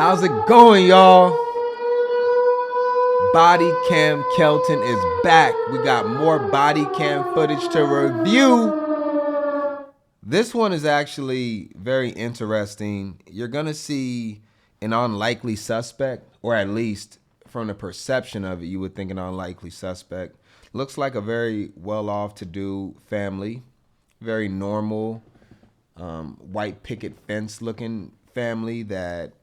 How's it going, y'all? Body Cam Kelton is back. We got more body cam footage to review. This one is actually very interesting. You're gonna see an unlikely suspect, or at least from the perception of it, you would think an unlikely suspect. Looks like a very well-off to-do family, very normal, white picket fence looking family that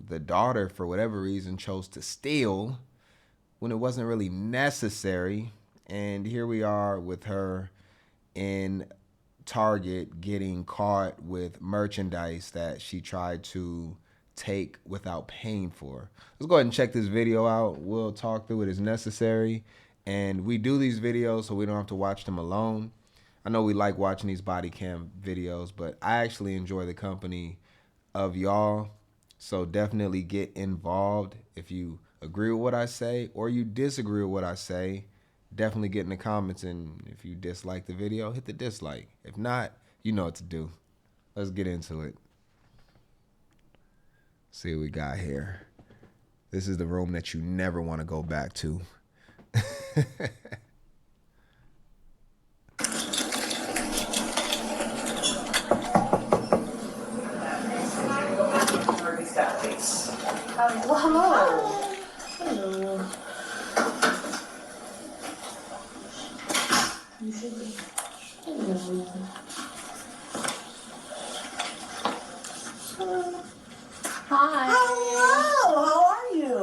the daughter, for whatever reason, chose to steal when it wasn't really necessary. And here we are with her in Target getting caught with merchandise that she tried to take without paying for. Let's go ahead and check this video out. We'll talk through it as necessary. And we do these videos so we don't have to watch them alone. I know we like watching these body cam videos, but I actually enjoy the company of y'all. So definitely get involved. If you agree with what I say or you disagree with what I say, definitely get in the comments. And if you dislike the video, hit the dislike. If not, you know what to do. Let's get into it. See what we got here. This is the room that you never want to go back to. Well, hello. Hello. You should be. Hello. Hi. Hello, how are you?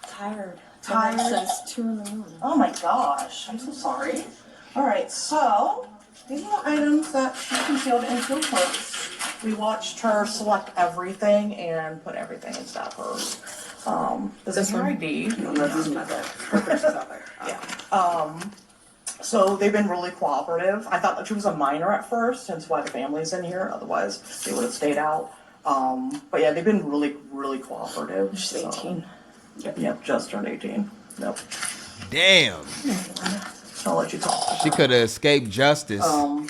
Tired. Tired? Since 2 in the morning. Oh my gosh, I'm so sorry. All right, so these are the items that she concealed into her purse. We watched her select everything and put everything inside hers. This is her ID. No, this is not that. Her picture's out there. Yeah. So they've been really cooperative. I thought that she was a minor at first, hence why the family's in here. Otherwise, they would have stayed out. But yeah, they've been really cooperative. She's 18. Yep, just turned 18. Yep. Damn. I'll let you talk. She could have escaped justice My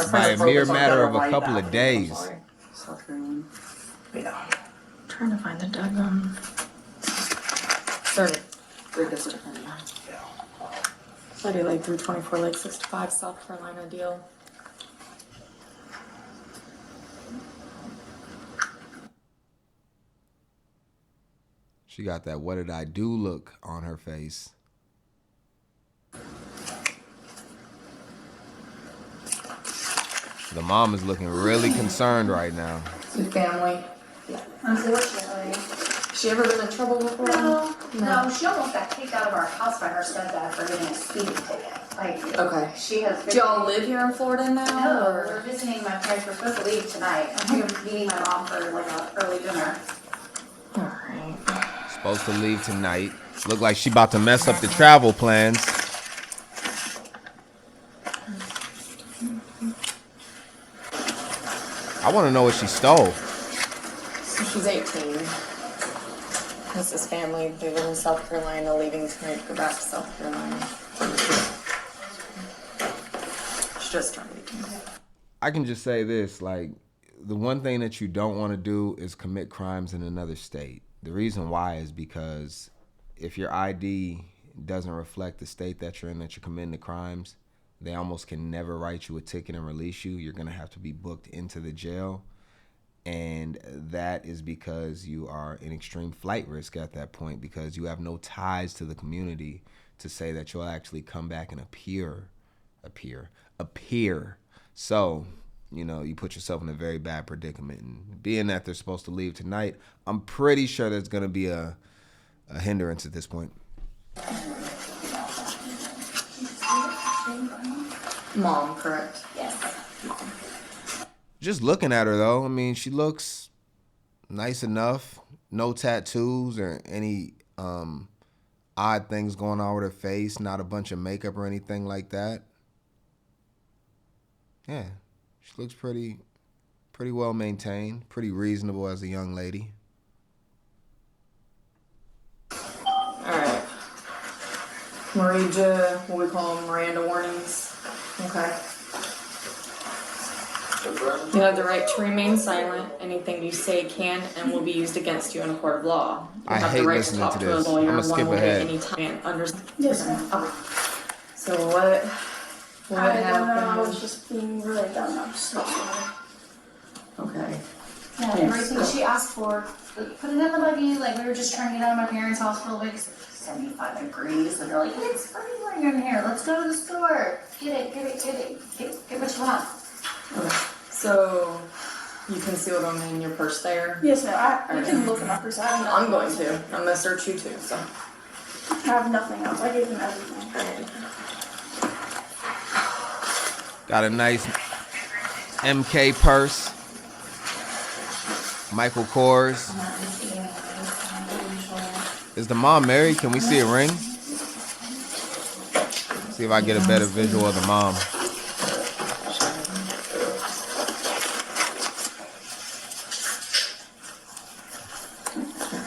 friend by a wrote mere this on matter better of a right couple back. of days. I'm sorry. South Carolina. Yeah. Trying to find the daggum. 30. Very different. Lady Lake 324 Lake 65 South Carolina deal. She got that "what did I do" look on her face. The mom is looking really concerned right now. Your family. Unfortunately. She ever been in trouble before? No, she almost got kicked out of our house by her stepdad for getting a speeding ticket. Like, Okay. she has been. Do y'all live here in Florida now? No, or? we're visiting my parents. We're supposed to leave tonight. I'm meeting my mom for like an early dinner. Alright. Supposed to leave tonight. Look like she about to mess up the travel plans. I want to know what she stole. So she's 18. This is family. They live in South Carolina, leaving tonight to go back to South Carolina. She just turned 18. I can just say this, like, the one thing that you don't want to do is commit crimes in another state. The reason why is because if your ID doesn't reflect the state that you're in, that you're committing the crimes, they almost can never write you a ticket and release you. You're going to have to be booked into the jail. And that is because you are in extreme flight risk at that point, because you have no ties to the community to say that you'll actually come back and appear. So, you know, you put yourself in a very bad predicament. And being that they're supposed to leave tonight, I'm pretty sure there's going to be a hindrance at this point. Mom, correct? Yes. Just looking at her, though, I mean, she looks nice enough. No tattoos or any odd things going on with her face. Not a bunch of makeup or anything like that. Yeah, she looks pretty well maintained. Pretty reasonable as a young lady. Alright. Maria, what we call them, Miranda warnings. Okay. You have the right to remain silent. Anything you say can and will be used against you in a court of law. You I have hate the right listening to talk to to a this. lawyer. I'ma skip One will be ahead. any time. Yes, ma'am. Okay. So what I don't know, I was happened? just being really dumb, I'm so sorry. Okay. Yeah, everything she asked for, like, put it in the buggy, like, we were just trying to get out of my parents' house for a week, 75 degrees, and they're like, it's freezing in here, let's go to the store, get what you want. Okay. So you concealed them in your purse there. Yes, ma'am, you can look in my purse, I have I'm nothing. going to. I'm gonna search you too. So. I have nothing else, I gave them everything. Got a nice MK purse. Michael Kors. Is the mom married? Can we see a ring? See if I get a better visual of the mom.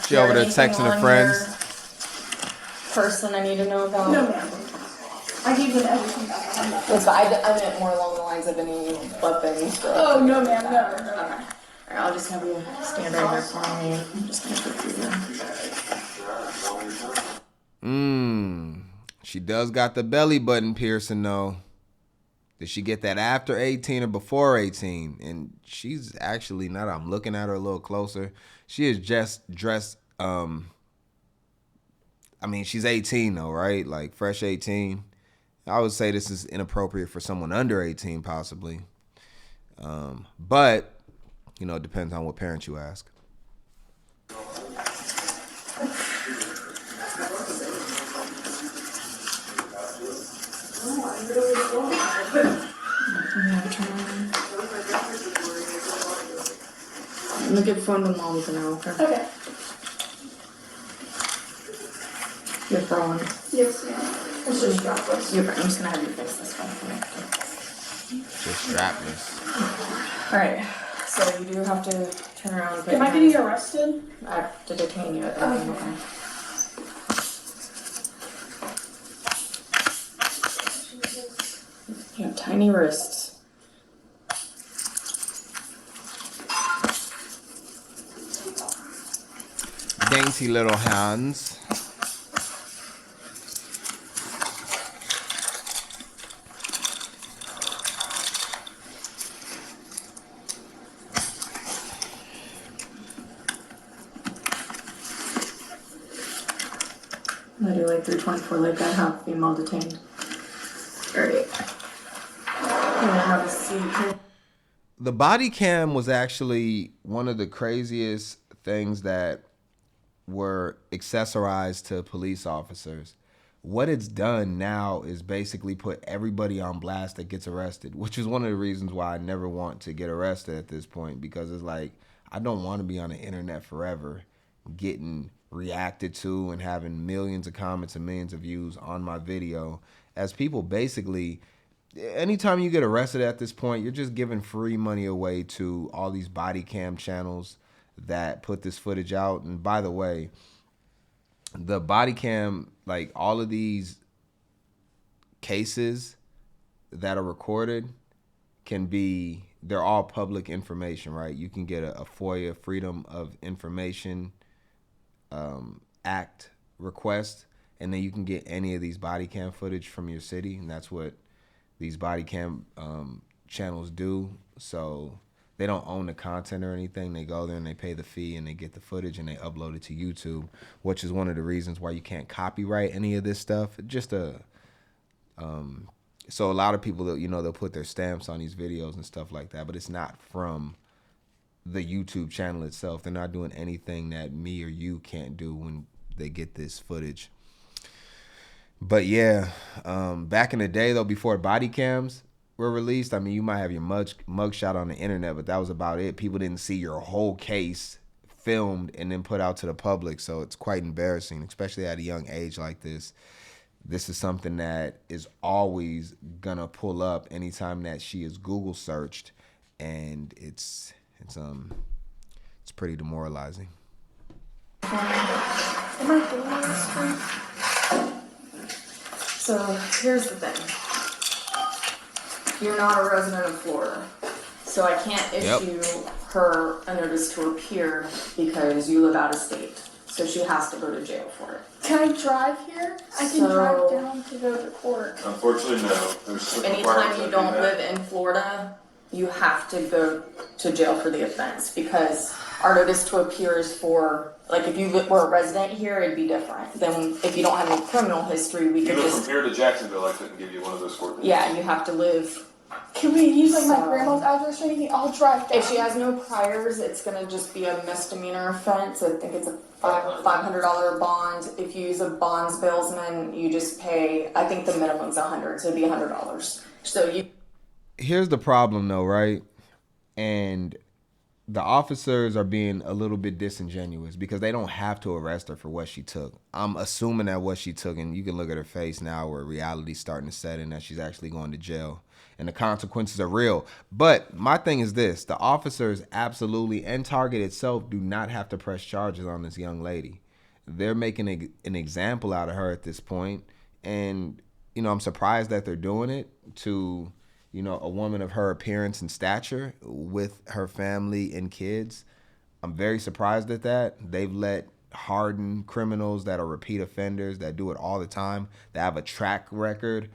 She over there texting her friends. Person I need to know about. No, ma'am. I gave them everything back. I have nothing. Yes, but I meant more along the lines of any weapons. Oh, no, ma'am, no. Alright, I'll just have you stand right there for me. I'm just gonna go through there. She does got the belly button piercing though. Did she get that after 18 or before 18? And she's actually, now that I'm looking at her a little closer, she is just dressed, I mean, she's 18 though, right? Like fresh 18. I would say this is inappropriate for someone under 18 possibly. But, you know, it depends on what parent you ask. I'm gonna give phone to mom for now, okay? Okay. You're throwing. Yes, ma'am. It's just strapless. You're fine. I'm just gonna have you fix this one for me. Just strapless. Alright, so you do have to turn around and put Am I your getting hands- arrested? I have to detain you at that point, okay? You have tiny wrists. Dainty little hands. I do like 324, like I have female detained. Alright. I'm gonna have a seat. The body cam was actually one of the craziest things that were accessorized to police officers. What it's done now is basically put everybody on blast that gets arrested, which is one of the reasons why I never want to get arrested at this point, because it's like, I don't want to be on the internet forever getting reacted to and having millions of comments and millions of views on my video, as people basically, anytime you get arrested at this point, you're just giving free money away to all these body cam channels that put this footage out. And by the way, the body cam, like all of these cases that are recorded they're all public information, right? You can get a FOIA, Freedom of Information Act request, and then you can get any of these body cam footage from your city, and that's what these body cam channels do. So they don't own the content or anything. They go there and they pay the fee and they get the footage and they upload it to YouTube, which is one of the reasons why you can't copyright any of this stuff. So a lot of people, they'll put their stamps on these videos and stuff like that, but it's not from the YouTube channel itself. They're not doing anything that me or you can't do when they get this footage. But yeah, back in the day though, before body cams were released, I mean, you might have your mugshot on the internet, but that was about it. People didn't see your whole case filmed and then put out to the public. So it's quite embarrassing, especially at a young age like this. This is something that is always gonna pull up anytime that she is Google searched, and it's pretty demoralizing. Am I doing this right? So here's the thing. You're not a resident of Florida. So So I can't issue her a notice to appear because you live out of state. So she has to go to jail for it. Can I drive here? I can drive down to go to court. Unfortunately, no. There's certain Anytime requirements you that don't do live that. in Florida, you have to go to jail for the offense because our notice to appear is for, like, if you were a resident here, it'd be different. Then if you don't have any criminal history, we You could live just, from here to Jacksonville, I couldn't give you one of those court dates. yeah, you have to live. Can we use like my So- grandma's address or anything? I'll drive down. If she has no priors, it's gonna just be a misdemeanor offense. I think it's a $500 bond. If you use a bondsbilsman, you just pay, I think the minimum's $100, so it'd be $100. So you. Here's the problem though, right? And the officers are being a little bit disingenuous because they don't have to arrest her for what she took. I'm assuming that what she took, and you can look at her face now where reality's starting to set in, that she's actually going to jail. And the consequences are real. But my thing is this. The officers absolutely, and Target itself, do not have to press charges on this young lady. They're making an example out of her at this point. And, you know, I'm surprised that they're doing it to, you know, a woman of her appearance and stature with her family and kids. I'm very surprised at that. They've let hardened criminals that are repeat offenders, that do it all the time, that have a track record,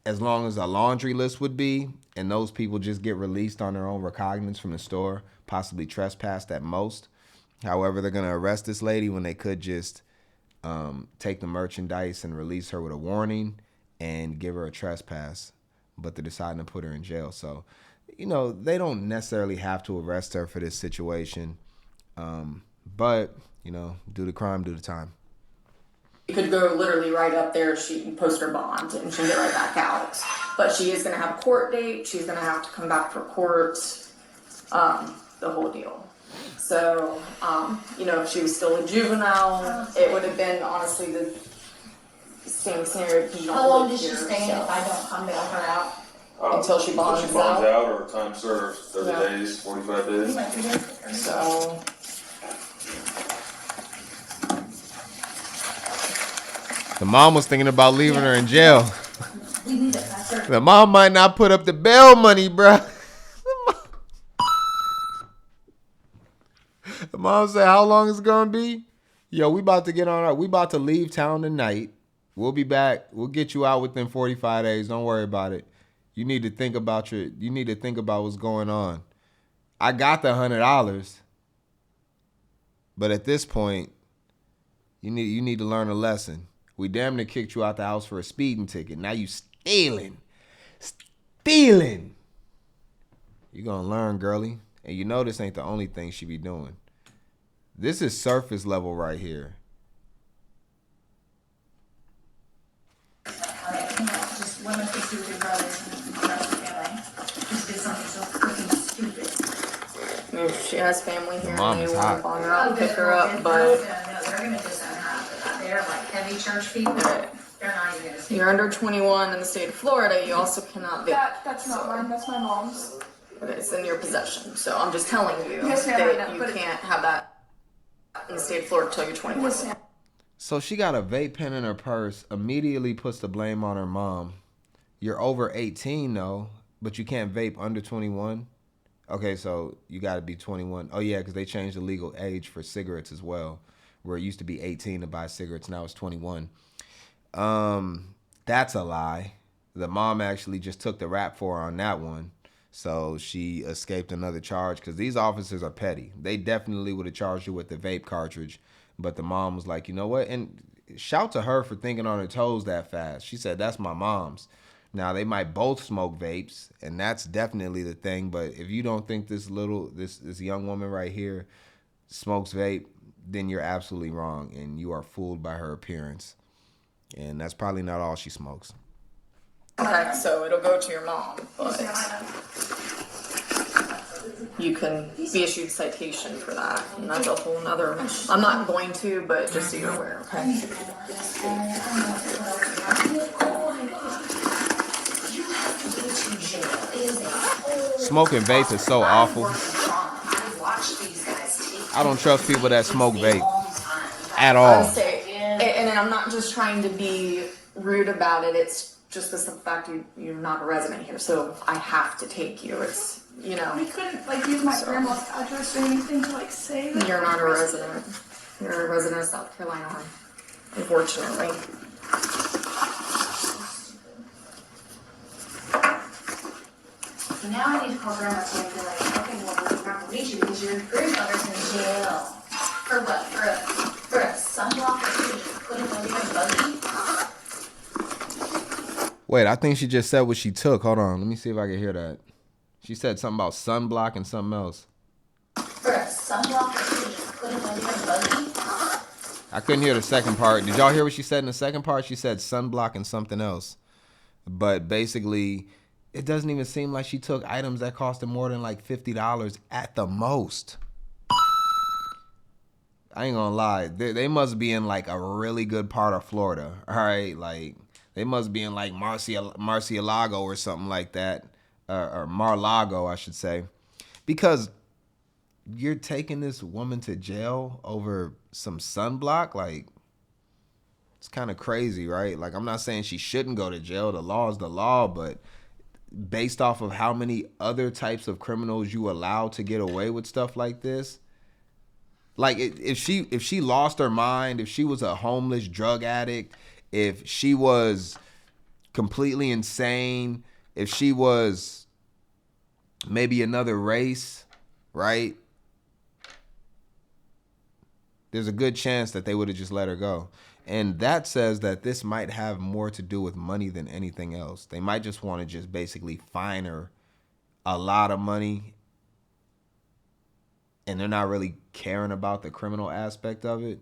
as long as a laundry list would be, and those people just get released on their own recognizance from the store, possibly trespassed at most. However, they're going to arrest this lady when they could just take the merchandise and release her with a warning and give her a trespass. But they're deciding to put her in jail. So, you know, they don't necessarily have to arrest her for this situation. But, you know, do the crime, do the time. You could go literally right up there, she can post her bond and she can get right back out. But she is gonna have a court date, she's gonna have to come back for court, the whole deal. So, you know, if she was still a juvenile, it would have been honestly the same scenario because you don't How long live does she here, stay in so- if I don't come bail her out? Until she bonds out out. or time served, 30 Yeah. days, 45 days. So, The mom was thinking about leaving her in jail. We need it faster. The mom might not put up the bail money, bruh. The mom said, how long is it going to be? Yo, we about to leave town tonight. We'll be back. We'll get you out within 45 days. Don't worry about it. You need to think about what's going on. I got the $100. But at this point, you need to learn a lesson. We damn near kicked you out the house for a speeding ticket. Now you stealing. Stealing. You gonna learn, girly. And you know this ain't the only thing she be doing. This is surface level right here. Just women who do with your brothers and the rest of the family. Just did something so freaking stupid. if she has family here mom and is they want hot. to bond her out and pick her No, up, but no, they're gonna just unhappy. They're like heavy church people. Right. They're not even gonna see. you're under 21 in the state of Florida, you also cannot be. That's not mine, that's my mom's. It's in your possession. So I'm just telling you Yes, ma'am, I that know, you but- can't have that in the state of Florida until you're 21. Yes, ma'am. So she got a vape pen in her purse, immediately puts the blame on her mom. You're over 18 though, but you can't vape under 21. Okay, so you got to be 21. Oh yeah, because they changed the legal age for cigarettes as well, where it used to be 18 to buy cigarettes, now it's 21. That's a lie. The mom actually just took the rap for her on that one. So she escaped another charge because these officers are petty. They definitely would have charged you with the vape cartridge. But the mom was like, you know what? And shout to her for thinking on her toes that fast. She said, that's my mom's. Now, they might both smoke vapes, and that's definitely the thing. But if you don't think this young woman right here smokes vape, then you're absolutely wrong. And you are fooled by her appearance. And that's probably not all she smokes. Okay, so it'll go to your mom, but you can be issued citation for that, and that's a whole nother. I'm not going to, but just so you're aware, okay? Smoking vape is so awful. I don't trust people that smoke vape at I all. would say, and I'm not just trying to be rude about it. It's just the simple fact you're not a resident here, so I have to take you. It's you know, We couldn't like use my grandma's address or anything to like say that. you're not a resident. You're a resident of South Carolina, unfortunately. So now I need to call grandma to be like, okay, well, we're not gonna meet you because your grandmother's in jail. For what? For a sunblock that she put in a buggy? Wait, I think she just said what she took. Hold on, let me see if I can hear that. She said something about sunblock and something else. For a sunblock that she put in a buggy? I couldn't hear the second part. Did y'all hear what she said in the second part? She said sunblock and something else. But basically, it doesn't even seem like she took items that costed more than like $50 at the most. I ain't gonna lie. They must be in like a really good part of Florida. All right, like they must be in like Marcialago or something like that. Or Mar-Lago, I should say. Because you're taking this woman to jail over some sunblock? Like, it's kind of crazy, right? Like, I'm not saying she shouldn't go to jail. The law is the law, but based off of how many other types of criminals you allow to get away with stuff like this, like if she lost her mind, if she was a homeless drug addict, if she was completely insane, if she was maybe another race, right? There's a good chance that they would have just let her go. And that says that this might have more to do with money than anything else. They might just want to just basically fine her a lot of money, and they're not really caring about the criminal aspect of it.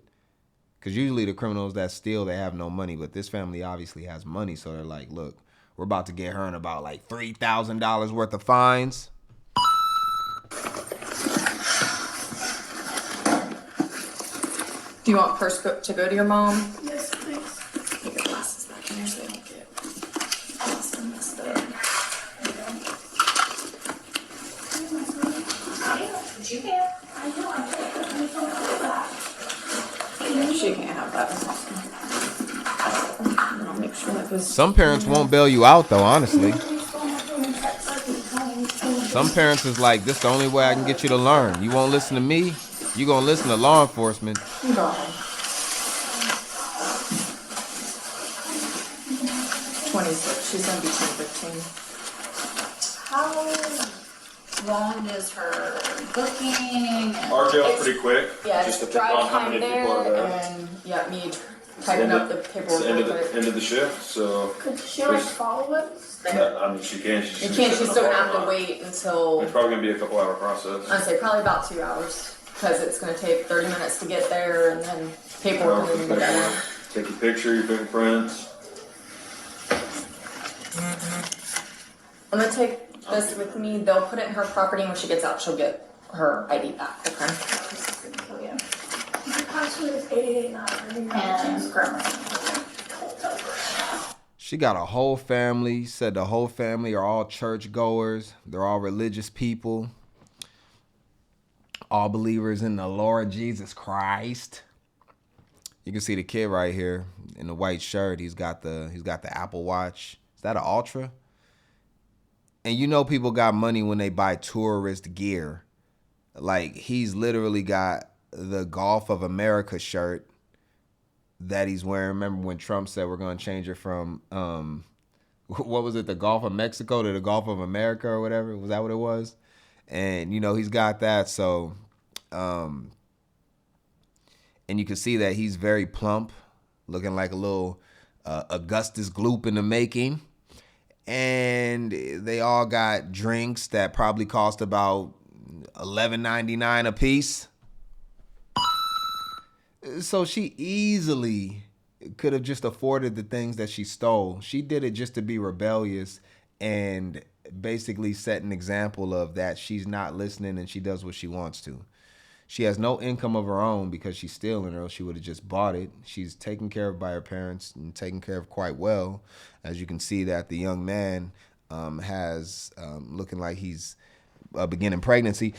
Because usually the criminals that steal, they have no money. But this family obviously has money. So they're like, look, we're about to get her in about like $3,000 worth of fines. Do you want purse to go to your mom? Yes, please. Get your glasses back in there so they don't get lost and messed up. But you can't. I know I can't. I don't have that. She can't have that. I'll make sure that goes. Some parents won't bail you out, though, honestly. Some parents is like, this is the only way I can get you to learn. You won't listen to me, you going to listen to law enforcement. Go ahead. 26. She's gonna be 15. How long is her booking? Our jail's It's- pretty quick. Yeah, just it's depends drive on how time many people are there, there. and yeah, me typing up the It's paperwork. the end of real the quick. end of the shift, so Could she like follow us? I mean she can. She's You just can't. sitting She's in still the gonna have to parking lot. wait until It's probably gonna be a couple hour process. I'd say probably about 2 hours because it's gonna take 30 minutes to get there, and then paperwork and then get there. Take your picture, your fingerprints. I'm gonna take this with me. They'll put it in her property. When she gets out, she'll get her ID back. Okay. Oh, yeah. The password is 889. And grandma. She got a whole family, said the whole family are all churchgoers. They're all religious people. All believers in the Lord Jesus Christ. You can see the kid right here in the white shirt. He's got the Apple Watch. Is that an Ultra? And you know people got money when they buy tourist gear. Like he's literally got the Golf of America shirt that he's wearing. Remember when Trump said we're going to change it from, what was it, the Gulf of Mexico to the Gulf of America or whatever? Was that what it was? And, you know, he's got that. So, and you can see that he's very plump, looking like a little Augustus Gloop in the making. And they all got drinks that probably cost about $11.99 a piece. So she easily could have just afforded the things that she stole. She did it just to be rebellious and basically set an example of that she's not listening and she does what she wants to. She has no income of her own because she's stealing, or else she would have just bought it. She's taken care of by her parents and taken care of quite well. As you can see that the young man has looking like he's beginning pregnancy.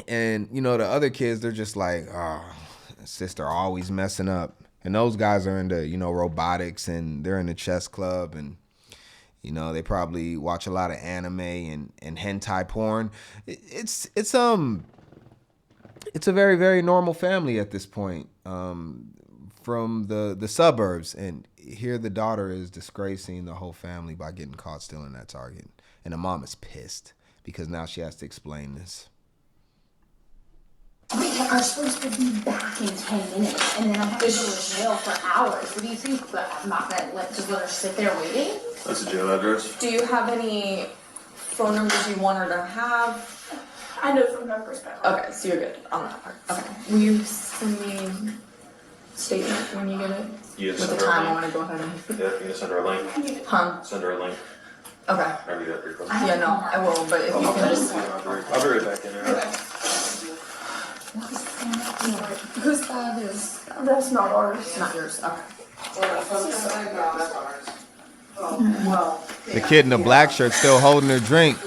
And, you know, the other kids, they're just like, oh, sister always messing up. And those guys are into, you know, robotics, and they're in the chess club. And, You know, they probably watch a lot of anime and hentai porn. It's a very, very normal family at this point, from the suburbs. And here the daughter is disgracing the whole family by getting caught stealing at Target. And the mom is pissed because now she has to explain this. We are supposed to be back in 10 minutes, and then I have to go to jail for hours. What do you think? But I'm not gonna just let her sit there waiting? That's the jail address. Do you have any phone numbers you want her to have? I know from her perspective. Okay, so you're good on that part. Okay. Will you send me a statement when you get it? You With send the her a time I link. want to go ahead and. Yeah, you can send her a link. Huh? Send her a link. Okay. I'll be pretty close. Yeah, no, I will, but if you can just. I'll be right back in there. Whose bag is? That's not ours. Not yours. Okay. Well, The kid in the black shirt still holding her drink.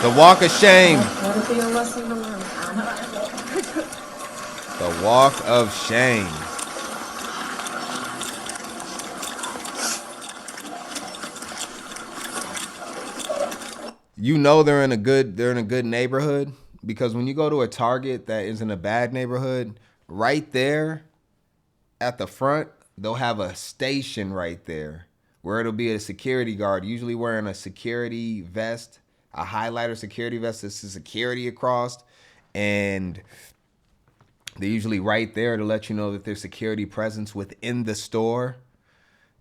The walk of shame. Let it be a lesson to learn, Anna. The walk of shame. You know they're in a good neighborhood because when you go to a Target that is in a bad neighborhood, right there at the front, they'll have a station right there where it'll be a security guard, usually wearing a security vest, a highlighter security vest that says security across, and they're usually right there to let you know that there's security presence within the store.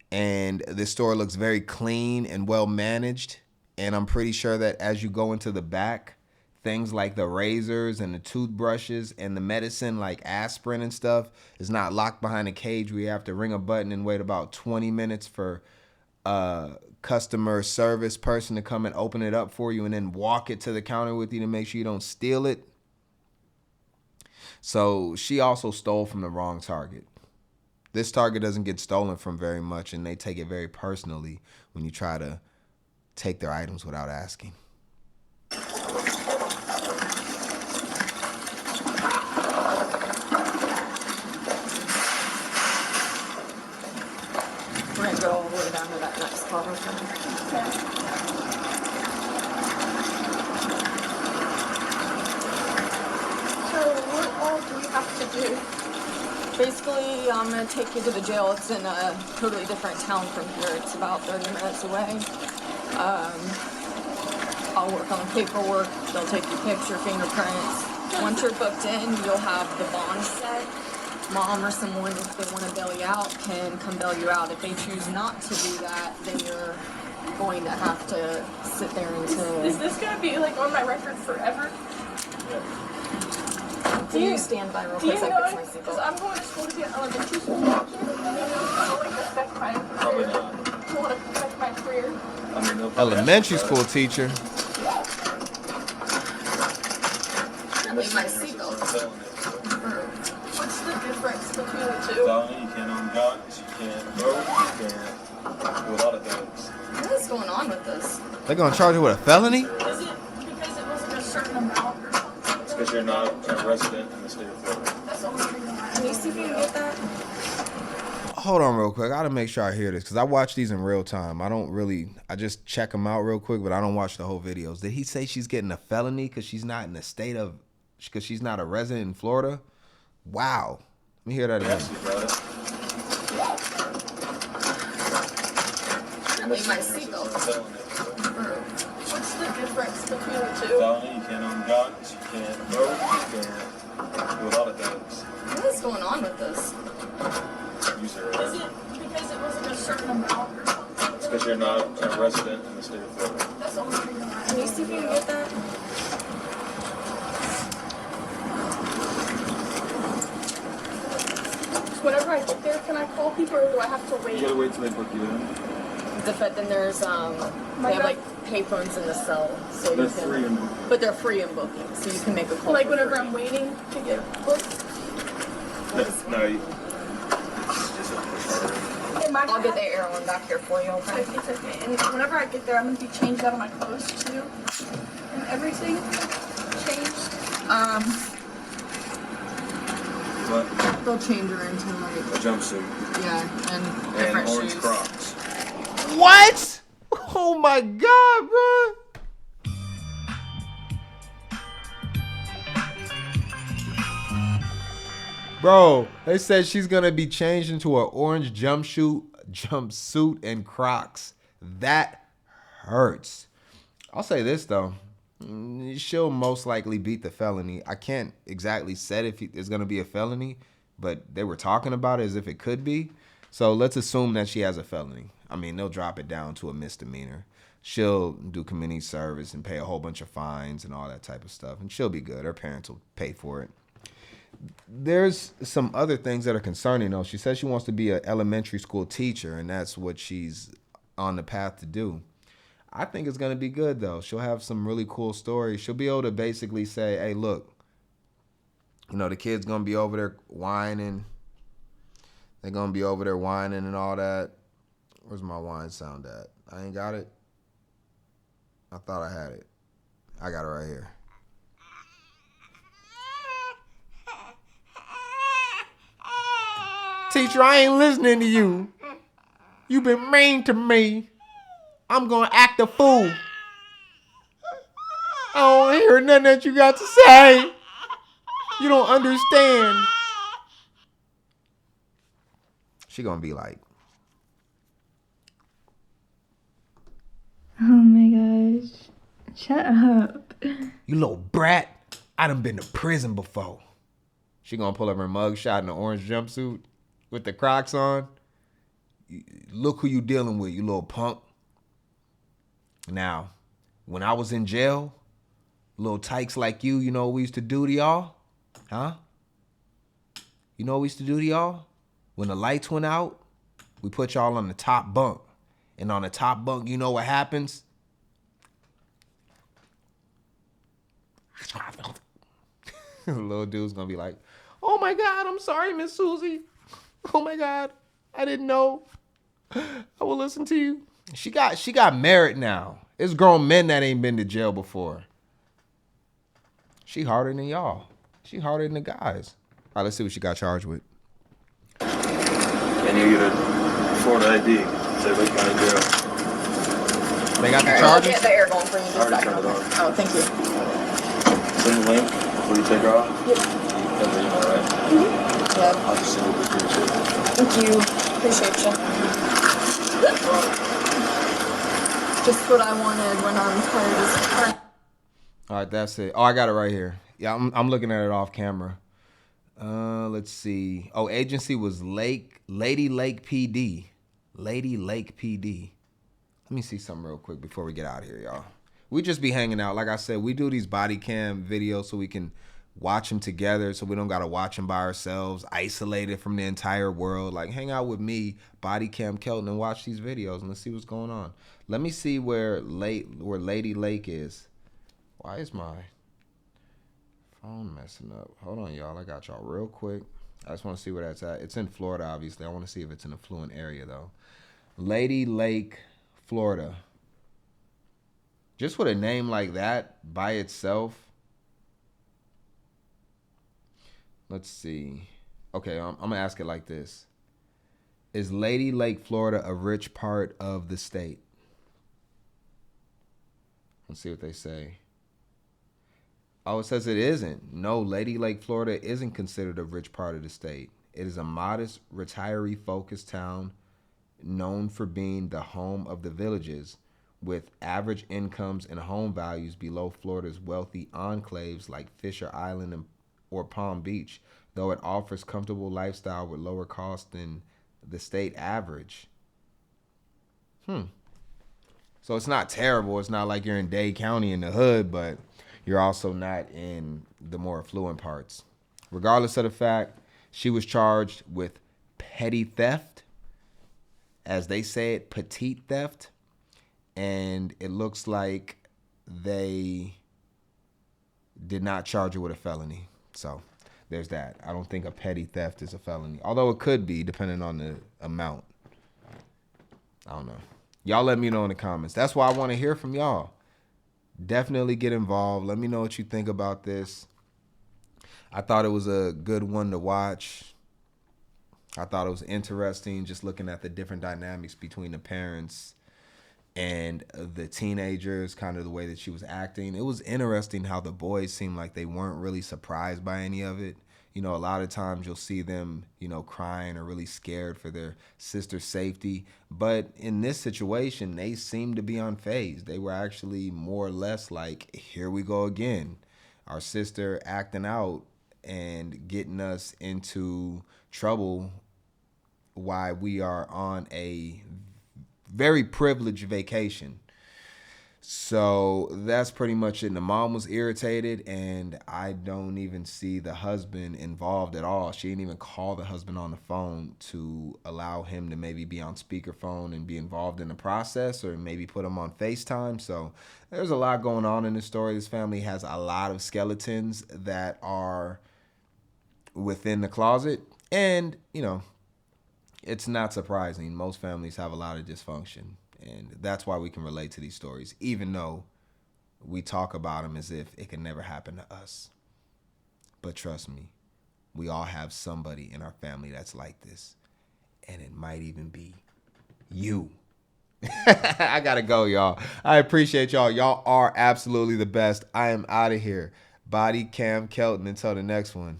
And the store looks very clean and well managed. And I'm pretty sure that as you go into the back, things like the razors and the toothbrushes and the medicine like aspirin and stuff is not locked behind a cage where you have to ring a button and wait about 20 minutes for a customer service person to come and open it up for you and then walk it to the counter with you to make sure you don't steal it. So she also stole from the wrong Target. This Target doesn't get stolen from very much, and they take it very personally when you try to take their items without asking. We're gonna go all the way down to that next car. So what all do we have to do? Basically, I'm gonna take you to the jail. It's in a totally different town from here. It's about 30 minutes away. I'll work on the paperwork. They'll take your picture, fingerprints. Once you're booked in, you'll have the bond set. Mom or someone, if they want to bail you out, can come bail you out. If they choose not to do that, then you're going to have to sit there until. Is this gonna be like on my record forever? Will you stand by real Do you quick? So I know? fix my Because seatbelt. I'm going to school to be an elementary school teacher. Will it affect my Probably career? not. Will it affect my career? I mean, they'll probably Elementary ask you school about teacher. Leave my seatbelt. it. What's the difference between the two? Felony, you can't own guns, you can't vote, you can't do a lot of things. What is going on with this? They're gonna charge you with a felony? Is it because it wasn't a certain amount or something? It's because you're not a resident in the state of Florida. That's the only reason why. Can you see if you can get that? Hold on real quick. I gotta make sure I hear this because I watch these in real time. I just check them out real quick, but I don't watch the whole videos. Did he say she's getting a felony because she's not in the state of, because she's not a resident in Florida? Wow. Let me hear that again. Ask you about it. Leave my seatbelt. What's the difference between the two? Felony, you can't own guns, you can't vote, you can't do a lot of things. What is going on with this? Use your Is it because it wasn't a certain amount or something? It's because you're not a resident in the state of Florida. That's the only reason why. Can you see if you can get that? Whenever I get there, can I call people or do I have to You wait? gotta wait till they book you in. But then there's they have like payphones in the cell, so They're you can. free and But they're free in booking, so you can make a call. Like for whenever free. I'm waiting to get booked? no, you. It's just a push order. Am I I'll get the air one back here for you, okay? It's okay. And whenever I get there, I'm gonna be changed out of my clothes too, and everything changed. What? They'll change her into like, A jumpsuit. yeah, and And different orange shoes. Crocs. What? Oh my God, bro. Bro, they said she's gonna be changed into an orange jumpsuit and Crocs. That hurts. I'll say this though. She'll most likely beat the felony. I can't exactly say if it's gonna be a felony, but they were talking about it as if it could be. So let's assume that she has a felony. I mean, they'll drop it down to a misdemeanor. She'll do community service and pay a whole bunch of fines and all that type of stuff, and she'll be good. Her parents will pay for it. There's some other things that are concerning though. She says she wants to be an elementary school teacher, and that's what she's on the path to do. I think it's going to be good though. She'll have some really cool stories. She'll be able to basically say, hey, look, the kid's going to be over there whining. They're going to be over there whining and all that. Where's my whine sound at? I ain't got it. I thought I had it. I got it right here. Teacher, I ain't listening to you. You been mean to me. I'm gonna act a fool. I don't hear nothing that you got to say. You don't understand. She gonna be like, Oh my gosh. Shut up. you little brat. I done been to prison before. She gonna pull up her mugshot in the orange jumpsuit with the Crocs on. Look who you dealing with, you little punk. Now, when I was in jail, little tykes like you know what we used to do to y'all? Huh? You know what we used to do to y'all? When the lights went out, we put y'all on the top bunk. And on the top bunk, you know what happens? The little dude's gonna be like, oh my God, I'm sorry, Miss Susie. Oh my God, I didn't know. I will listen to you. She got merit now. It's grown men that ain't been to jail before. She harder than y'all. She harder than the guys. All right, let's see what she got charged with. And you get a Florida ID. Say Lake County Jail. They got the I'll charges? get the air going for you in just a Already second. turned it Okay. on. Oh, thank you. Send the link before you take her off. Yep. That's the email, right? Yeah. I'll just send it to you. Thank you. Appreciate you. Just what I wanted when I'm tired as All right, that's it. Oh, I got it right here. Yeah, I'm looking at it off camera. Let's see. Oh, agency was Lady Lake PD. Lady Lake PD. Let me see something real quick before we get out of here, y'all. We just be hanging out. Like I said, we do these body cam videos so we can watch them together, so we don't got to watch them by ourselves, isolated from the entire world. Like, hang out with me, Body Cam Kelton, and watch these videos, and let's see what's going on. Let me see where Lady Lake is. Why is my phone messing up? Hold on, y'all. I got y'all real quick. I just want to see where that's at. It's in Florida, obviously. I want to see if it's an affluent area, though. Lady Lake, Florida. Just with a name like that by itself. Let's see. Okay, I'm going to ask it like this. Is Lady Lake, Florida a rich part of the state? Let's see what they say. Oh, it says it isn't. No, Lady Lake, Florida isn't considered a rich part of the state. It is a modest, retiree-focused town known for being the home of the villages, with average incomes and home values below Florida's wealthy enclaves like Fisher Island or Palm Beach, though it offers comfortable lifestyle with lower costs than the state average. So it's not terrible. It's not like you're in Dade County in the hood, but you're also not in the more affluent parts. Regardless of the fact, she was charged with petty theft, as they say it, petite theft, and it looks like they did not charge her with a felony. So there's that. I don't think a petty theft is a felony, although it could be depending on the amount. I don't know. Y'all let me know in the comments. That's why I want to hear from y'all. Definitely get involved. Let me know what you think about this. I thought it was a good one to watch. I thought it was interesting just looking at the different dynamics between the parents and the teenagers, kind of the way that she was acting. It was interesting how the boys seemed like they weren't really surprised by any of it. You know, a lot of times you'll see them, you know, crying or really scared for their sister's safety. But in this situation, they seemed to be unfazed. They were actually more or less like, here we go again. Our sister acting out and getting us into trouble while we are on a very privileged vacation. So that's pretty much it. And the mom was irritated, and I don't even see the husband involved at all. She didn't even call the husband on the phone to allow him to maybe be on speakerphone and be involved in the process, or maybe put him on FaceTime. So there's a lot going on in this story. This family has a lot of skeletons that are within the closet. And, you know, it's not surprising. Most families have a lot of dysfunction. And that's why we can relate to these stories, even though we talk about them as if it can never happen to us. But trust me, we all have somebody in our family that's like this. And it might even be you. I gotta go, y'all. I appreciate y'all. Y'all are absolutely the best. I am out of here. Body Cam Kelton until the next one.